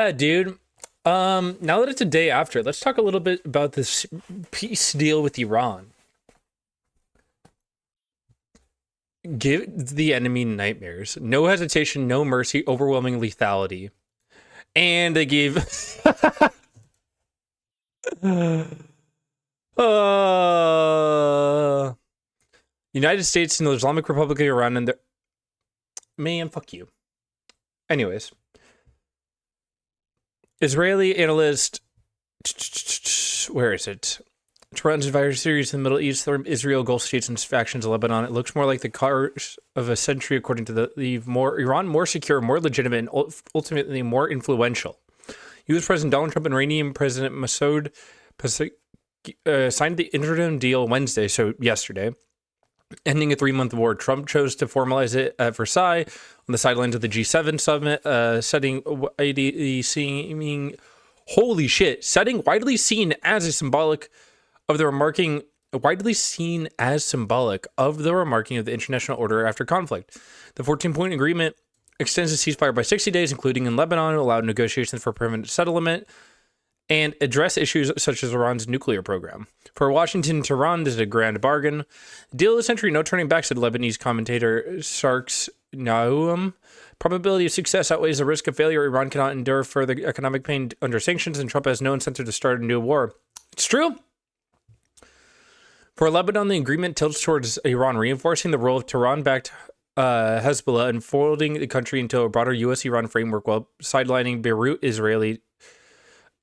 Yeah, dude. Now that it's a day after, let's talk a little bit about this peace deal with Iran. Give the enemy nightmares. No hesitation, no mercy, overwhelming lethality. And they gave uh United States and the Islamic Republic of Iran and the man, fuck you. Anyways, Israeli analyst where is it? Tehran's advisories in the Middle East, Israel, Gulf states, and factions in Lebanon. It looks more like the cars of a century, according to the more Iran, more secure, more legitimate, and ultimately more influential. U.S. President Donald Trump and Iranian President Masoud signed the interim deal Wednesday, so yesterday, ending a 3-month war. Trump chose to formalize it at Versailles on the sidelines of the G7 summit, setting widely seeming holy shit, setting widely seen as a symbolic of the remarking widely seen as symbolic of the remarking of the international order after conflict. The 14-point agreement extends the ceasefire by 60 days, including in Lebanon, allowed negotiations for permanent settlement, and address issues such as Iran's nuclear program. For Washington and Tehran, this is a grand bargain. Deal of the century, no turning back, said Lebanese commentator Sarks Naum. Probability of success outweighs the risk of failure. Iran cannot endure further economic pain under sanctions, and Trump has no incentive to start a new war. It's true. For Lebanon, the agreement tilts towards Iran reinforcing the role of Tehran-backed Hezbollah and folding the country into a broader U.S.-Iran framework while sidelining Beirut-Israeli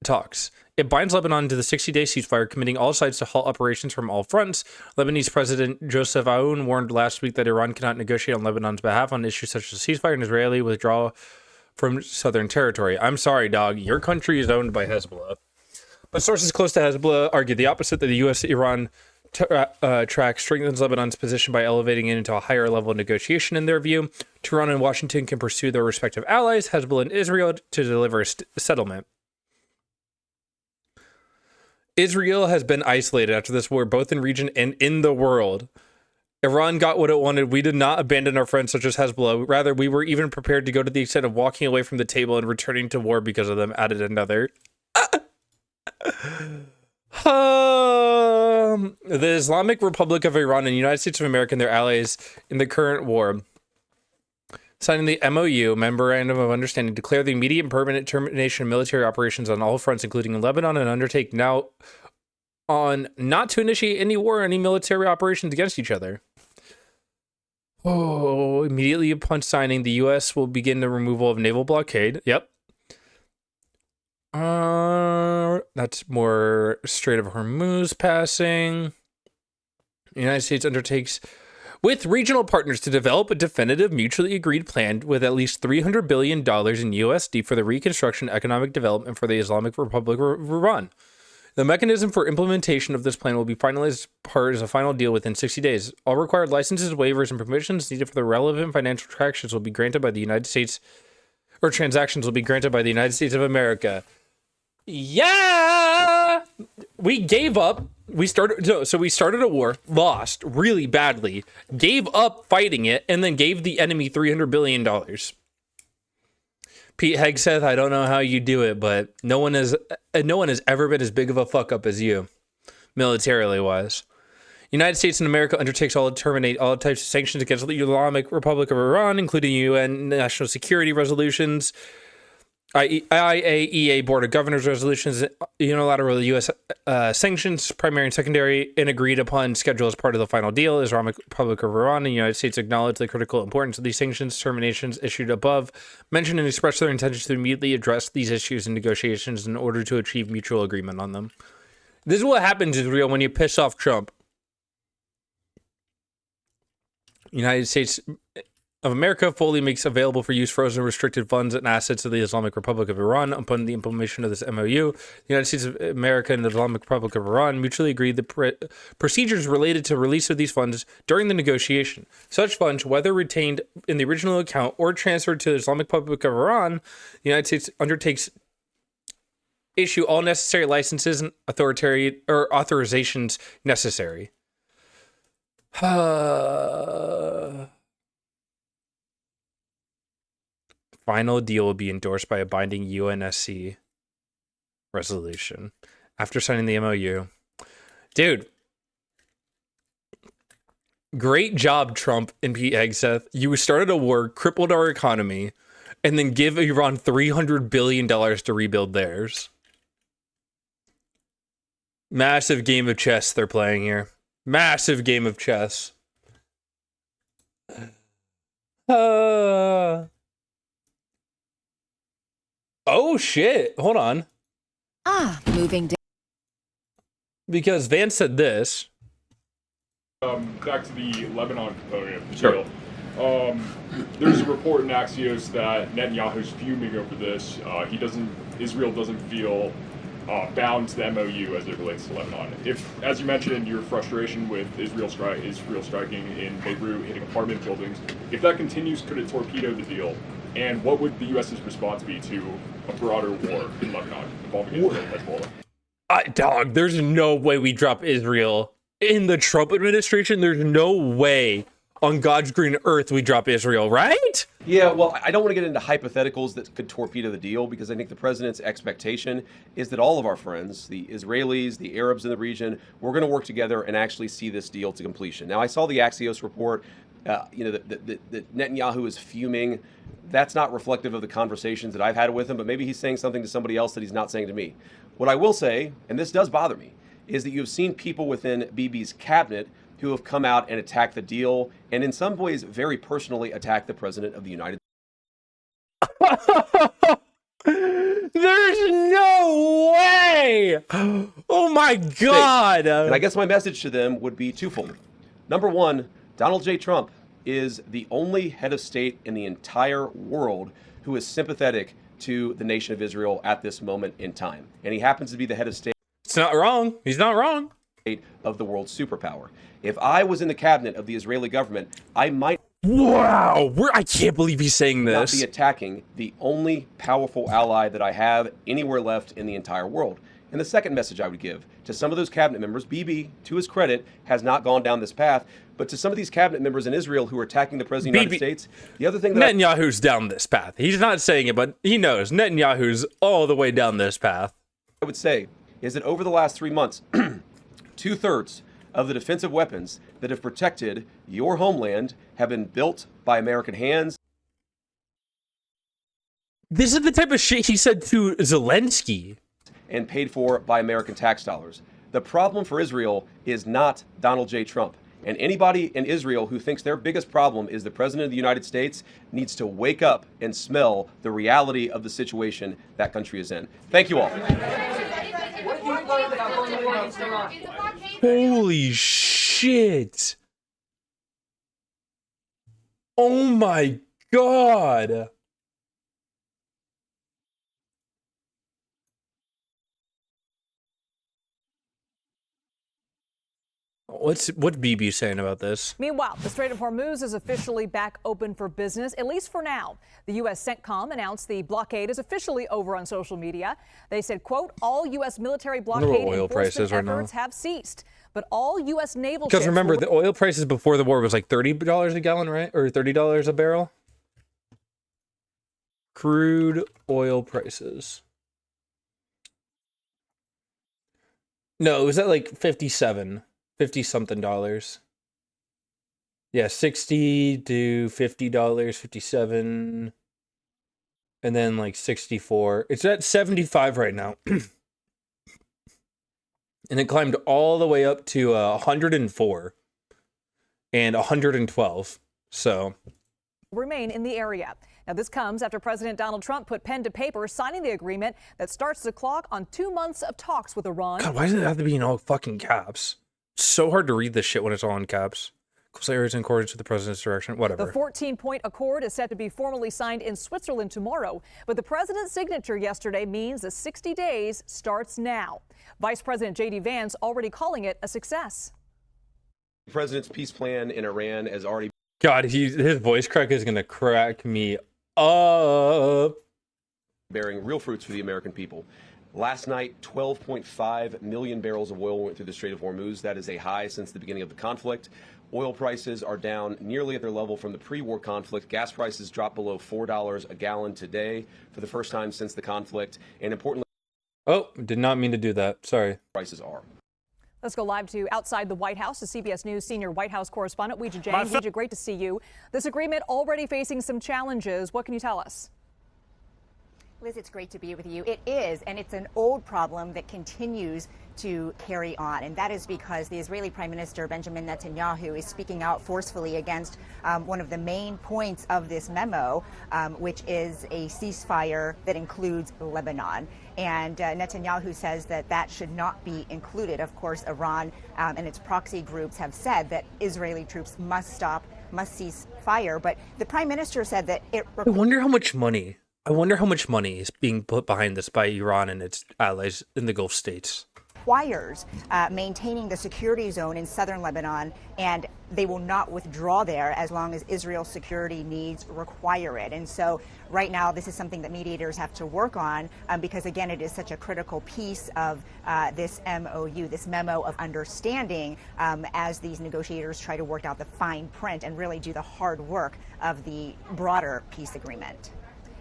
talks. It binds Lebanon to the 60-day ceasefire, committing all sides to halt operations from all fronts. Lebanese President Joseph Aoun warned last week that Iran cannot negotiate on Lebanon's behalf on issues such as ceasefire and Israeli withdrawal from southern territory. I'm sorry, dog. Your country is owned by Hezbollah. But sources close to Hezbollah argue the opposite, that the U.S.-Iran track strengthens Lebanon's position by elevating it into a higher level of negotiation in their view. Tehran and Washington can pursue their respective allies, Hezbollah and Israel, to deliver a settlement. Israel has been isolated after this war, both in region and in the world. Iran got what it wanted. We did not abandon our friends such as Hezbollah. Rather, we were even prepared to go to the extent of walking away from the table and returning to war because of them, added another. The Islamic Republic of Iran and the United States of America and their allies in the current war, signing the MOU, Memorandum of Understanding, declare the immediate and permanent termination of military operations on all fronts, including in Lebanon, and undertake now on not to initiate any war or any military operations against each other. Oh, immediately upon signing, the U.S. will begin the removal of naval blockade. Yep. That's more Strait of Hormuz passing. The United States undertakes with regional partners to develop a definitive mutually agreed plan with at least $300 billion in USD for the reconstruction and economic development for the Islamic Republic of Iran. The mechanism for implementation of this plan will be finalized part as a final deal within 60 days. All required licenses, waivers, and permissions needed for the relevant financial transactions will be granted by the United States, or transactions will be granted by the United States of America. Yeah, we gave up. We started a war, lost really badly, gave up fighting it, and then gave the enemy $300 billion. Pete Hegseth, I don't know how you do it, but no one has ever been as big of a fuck up as you, militarily wise. United States and America terminate all types of sanctions against the Islamic Republic of Iran, including UN national security resolutions, IAEA Board of Governors resolutions, unilateral U.S. Sanctions, primary and secondary, and agreed upon schedule as part of the final deal. Islamic Republic of Iran and the United States acknowledge the critical importance of these sanctions terminations issued above, mentioned and expressed their intentions to immediately address these issues in negotiations in order to achieve mutual agreement on them. This is what happens, Israel, when you piss off Trump. United States of America fully makes available for use frozen restricted funds and assets of the Islamic Republic of Iran. Upon the implementation of this MOU, the United States of America and the Islamic Republic of Iran mutually agreed the procedures related to release of these funds during the negotiation. Such funds, whether retained in the original account or transferred to the Islamic Republic of Iran, the United States undertakes issue all necessary licenses and authorizations necessary. Final deal will be endorsed by a binding UNSC resolution after signing the MOU. Dude, great job, Trump and Pete Hegseth. You started a war, crippled our economy, and then give Iran $300 billion to rebuild theirs. Massive game of chess they're playing here. Massive game of chess. Oh shit. Hold on. Moving down. Because Vance said this. Back to the Lebanon component of the deal. There's a report in Axios that Netanyahu's fuming over this. Israel doesn't feel bound to the MOU as it relates to Lebanon. If, as you mentioned, your frustration with Israel striking in Beirut, hitting apartment buildings, if that continues, could it torpedo the deal? And what would the U.S.'s response be to a broader war in Lebanon involving Israel and Hezbollah? Dog, there's no way we drop Israel. In the Trump administration, there's no way on God's green earth we drop Israel, right? Yeah, well, I don't want to get into hypotheticals that could torpedo the deal, because I think the president's expectation is that all of our friends, the Israelis, the Arabs in the region, we're going to work together and actually see this deal to completion. Now, I saw the Axios report, that Netanyahu is fuming. That's not reflective of the conversations that I've had with him, but maybe he's saying something to somebody else that he's not saying to me. What I will say, and this does bother me, is that you've seen people within Bibi's cabinet who have come out and attacked the deal, and in some ways very personally attacked the president of the United States. There's no way! Oh my God! And I guess my message to them would be twofold. Number one, Donald J. Trump is the only head of state in the entire world who is sympathetic to the nation of Israel at this moment in time. And he happens to be the head of state. It's not wrong. He's not wrong. Of the world's superpower. If I was in the cabinet of the Israeli government, I might. Wow, I can't believe he's saying this. Not be attacking the only powerful ally that I have anywhere left in the entire world. And the second message I would give to some of those cabinet members, Bibi, to his credit, has not gone down this path, but to some of these cabinet members in Israel who are attacking the president of the United States, the other thing that Netanyahu's down this path. He's not saying it, but he knows Netanyahu's all the way down this path. I would say is that over the last 3 months, 2/3 of the defensive weapons that have protected your homeland have been built by American hands. This is the type of shit he said to Zelensky. And paid for by American tax dollars. The problem for Israel is not Donald J. Trump. And anybody in Israel who thinks their biggest problem is the president of the United States needs to wake up and smell the reality of the situation that country is in. Thank you all. Holy shit. Oh my God. What's Bibi saying about this? Meanwhile, the Strait of Hormuz is officially back open for business, at least for now. The U.S. CENTCOM announced the blockade is officially over on social media. They said, quote, all U.S. military blockade enforcement efforts have ceased. But all U.S. naval ships... Because remember, the oil prices before the war was like $30 a gallon, right? Or $30 a barrel? Crude oil prices. No, it was at like 50 something dollars. Yeah, $60 to $50, 57, and then like 64. It's at 75 right now. And it climbed all the way up to 104 and 112. So remain in the area. Now, this comes after President Donald Trump put pen to paper, signing the agreement that starts the clock on 2 months of talks with Iran. God, why does it have to be in all fucking caps? It's so hard to read this shit when it's all in caps. Close areas in accordance with the president's direction. Whatever. The 14-point accord is set to be formally signed in Switzerland tomorrow, but the president's signature yesterday means the 60 days starts now. Vice President J.D. Vance already calling it a success. The president's peace plan in Iran has already... God, his voice crack is going to crack me up. Bearing real fruits for the American people. Last night, 12.5 million barrels of oil went through the Strait of Hormuz. That is a high since the beginning of the conflict. Oil prices are down nearly at their level from the pre-war conflict. Gas prices dropped below $4 a gallon today for the first time since the conflict. And importantly, oh, did not mean to do that. Sorry. Prices are. Let's go live to outside the White House to CBS News senior White House correspondent Weijia Jiang. Weijia, great to see you. This agreement already facing some challenges. What can you tell us? Liz, it's great to be with you. It is, and it's an old problem that continues to carry on, and that is because the Israeli Prime Minister Benjamin Netanyahu is speaking out forcefully against one of the main points of this memo, which is a ceasefire that includes Lebanon. And Netanyahu says that that should not be included. Of course, Iran and its proxy groups have said that Israeli troops must cease fire, but the Prime Minister said that it... I wonder how much money is being put behind this by Iran and its allies in the Gulf states. Requires maintaining the security zone in southern Lebanon, and they will not withdraw there as long as Israel's security needs require it. And so right now, this is something that mediators have to work on because, again, it is such a critical piece of this MOU, this memo of understanding, as these negotiators try to work out the fine print and really do the hard work of the broader peace agreement.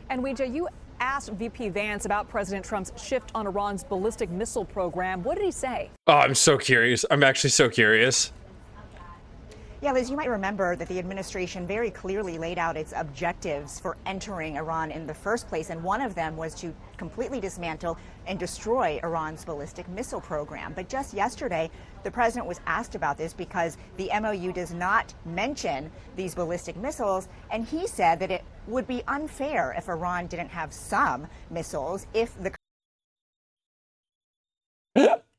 And Weijia, you asked VP Vance about President Trump's shift on Iran's ballistic missile program. What did he say? Oh, I'm so curious. I'm actually so curious. Yeah, Liz, you might remember that the administration very clearly laid out its objectives for entering Iran in the first place, and one of them was to completely dismantle and destroy Iran's ballistic missile program. But just yesterday, the president was asked about this because the MOU does not mention these ballistic missiles, and he said that it would be unfair if Iran didn't have some missiles if the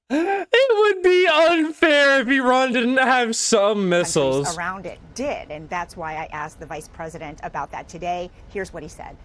It would be unfair if Iran didn't have some missiles. countries around it did, and that's why I asked the vice president about that today. Here's what he said.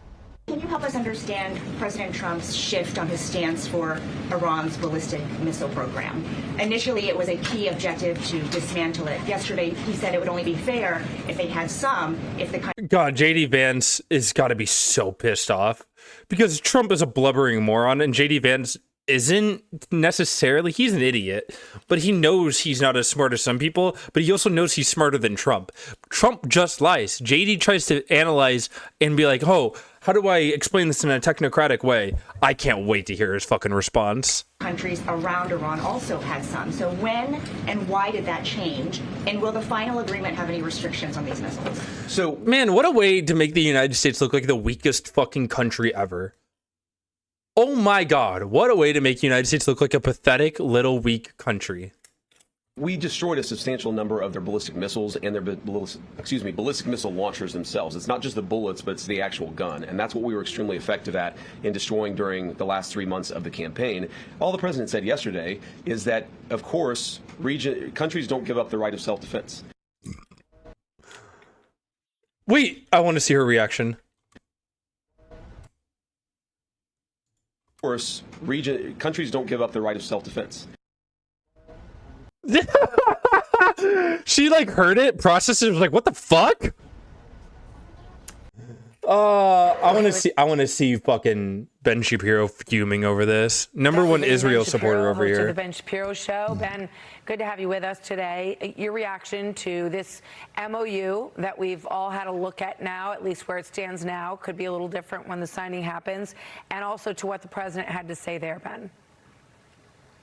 Can you help us understand President Trump's shift on his stance for Iran's ballistic missile program? Initially, it was a key objective to dismantle it. Yesterday, he said it would only be fair if they had some, if the country... God, JD Vance is got to be so pissed off because Trump is a blubbering moron and JD Vance isn't necessarily, he's an idiot, but he knows he's not as smart as some people, but he also knows he's smarter than Trump. Trump just lies. JD tries to analyze and be like, oh, how do I explain this in a technocratic way? I can't wait to hear his fucking response. Countries around Iran also had some. So when and why did that change? And will the final agreement have any restrictions on these missiles? So, man, what a way to make the United States look like the weakest fucking country ever. Oh my God, what a way to make the United States look like a pathetic little weak country. we destroyed a substantial number of their ballistic missiles and their ballistic missile launchers themselves. It's not just the bullets, but it's the actual gun. And that's what we were extremely effective at in destroying during the last 3 months of the campaign. All the president said yesterday is that, of course, countries don't give up the right of self-defense. Wait, I want to see her reaction. Of course, countries don't give up the right of self-defense. She like heard it, processed it, was like, what the fuck? I want to see fucking Ben Shapiro fuming over this. Number one Israel supporter over here. The Ben Shapiro Show. Ben, good to have you with us today. Your reaction to this MOU that we've all had a look at now, at least where it stands now, could be a little different when the signing happens, and also to what the president had to say there, Ben.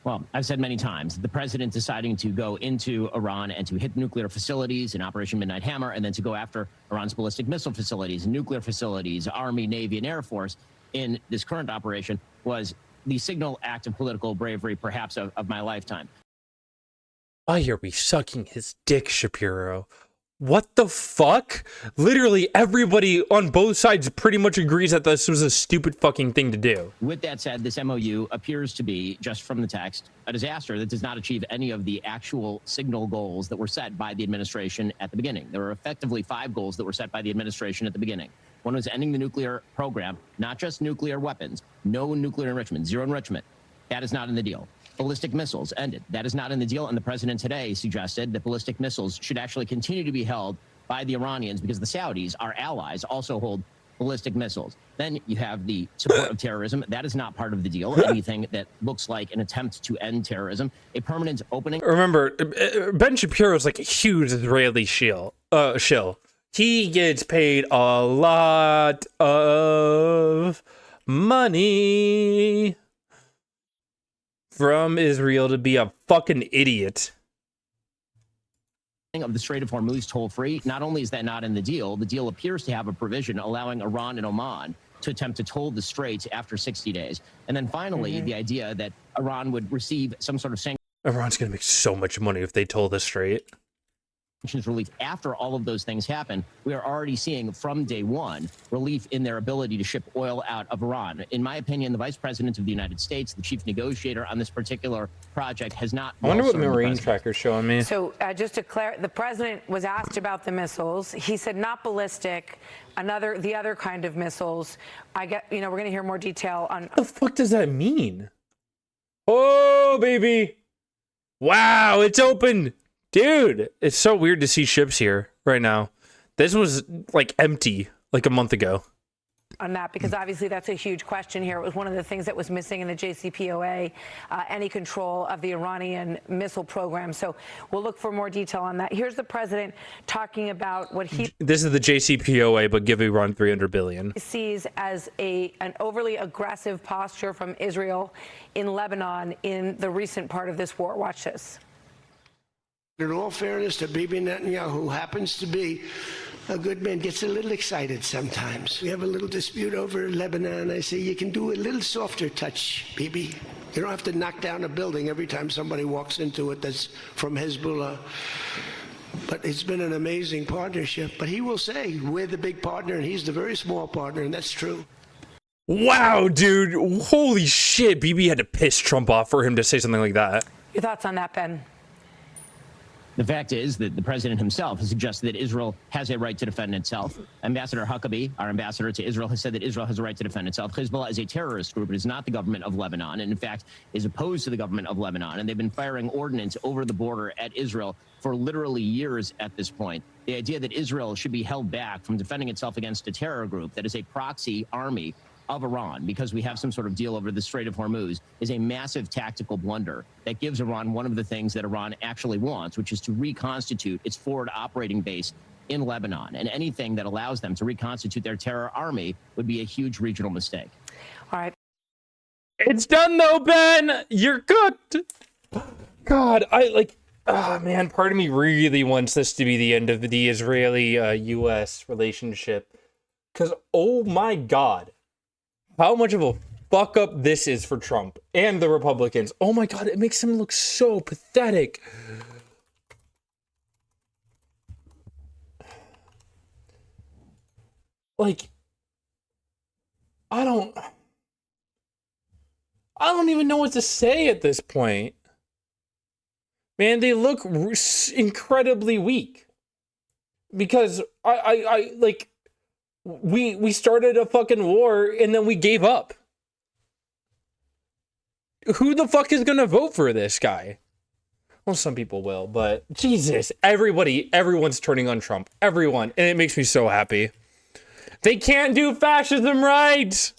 Well, I've said many times, the president deciding to go into Iran and to hit nuclear facilities in Operation Midnight Hammer, and then to go after Iran's ballistic missile facilities, nuclear facilities, Army, Navy, and Air Force in this current operation was the signal act of political bravery, perhaps, of my lifetime. Why are we sucking his dick, Shapiro? What the fuck? Literally everybody on both sides pretty much agrees that this was a stupid fucking thing to do. With that said, this MOU appears to be, just from the text, a disaster that does not achieve any of the actual signal goals that were set by the administration at the beginning. There were effectively 5 goals that were set by the administration at the beginning. One was ending the nuclear program, not just nuclear weapons, no nuclear enrichment, zero enrichment. That is not in the deal. Ballistic missiles ended. That is not in the deal. And the president today suggested that ballistic missiles should actually continue to be held by the Iranians because the Saudis, our allies, also hold ballistic missiles. Then you have the support of terrorism. That is not part of the deal. Anything that looks like an attempt to end terrorism, a permanent opening. Remember, Ben Shapiro is like a huge Israeli shill. He gets paid a lot of money from Israel to be a fucking idiot. Of the Strait of Hormuz toll-free. Not only is that not in the deal appears to have a provision allowing Iran and Oman to attempt to toll the strait after 60 days. And then finally, the idea that Iran would receive some sort of Iran's going to make so much money if they toll the strait. sanctions relief after all of those things happen. We are already seeing from day one relief in their ability to ship oil out of Iran. In my opinion, the Vice President of the United States, the chief negotiator on this particular project, has not. I wonder what Marine Tracker's showing me. So just to clarify, the president was asked about the missiles. He said not ballistic, the other kind of missiles. We're going to hear more detail on. What the fuck does that mean? Oh, baby. Wow, it's open. Dude, it's so weird to see ships here right now. This was like empty like a month ago. On that, because obviously that's a huge question here. It was one of the things that was missing in the JCPOA, any control of the Iranian missile program. So we'll look for more detail on that. Here's the president talking about what he This is the JCPOA, but give Iran $300 billion. Sees as an overly aggressive posture from Israel in Lebanon in the recent part of this war. Watch this. In all fairness to Bibi Netanyahu, who happens to be a good man, gets a little excited sometimes. We have a little dispute over Lebanon. I say, you can do a little softer touch, Bibi. You don't have to knock down a building every time somebody walks into it that's from Hezbollah. But it's been an amazing partnership. But he will say, we're the big partner and he's the very small partner, and that's true. Wow, dude. Holy shit. Bibi had to piss Trump off for him to say something like that. Your thoughts on that, Ben? The fact is that the president himself has suggested that Israel has a right to defend itself. Ambassador Huckabee, our ambassador to Israel, has said that Israel has a right to defend itself. Hezbollah is a terrorist group. It is not the government of Lebanon, and in fact is opposed to the government of Lebanon. And they've been firing ordnance over the border at Israel for literally years at this point. The idea that Israel should be held back from defending itself against a terror group that is a proxy army of Iran, because we have some sort of deal over the Strait of Hormuz, is a massive tactical blunder that gives Iran one of the things that Iran actually wants, which is to reconstitute its forward operating base in Lebanon. And anything that allows them to reconstitute their terror army would be a huge regional mistake. All right. It's done though, Ben. You're cooked. God, man, part of me really wants this to be the end of the Israeli-U.S. relationship. Because, oh my God, how much of a fuck up this is for Trump and the Republicans. Oh my God, it makes him look so pathetic. Like, I don't even know what to say at this point. Man, they look incredibly weak. Because we started a fucking war and then we gave up. Who the fuck is gonna vote for this guy? Well, some people will, but Jesus, everyone's turning on Trump. Everyone. And it makes me so happy. They can't do fascism right.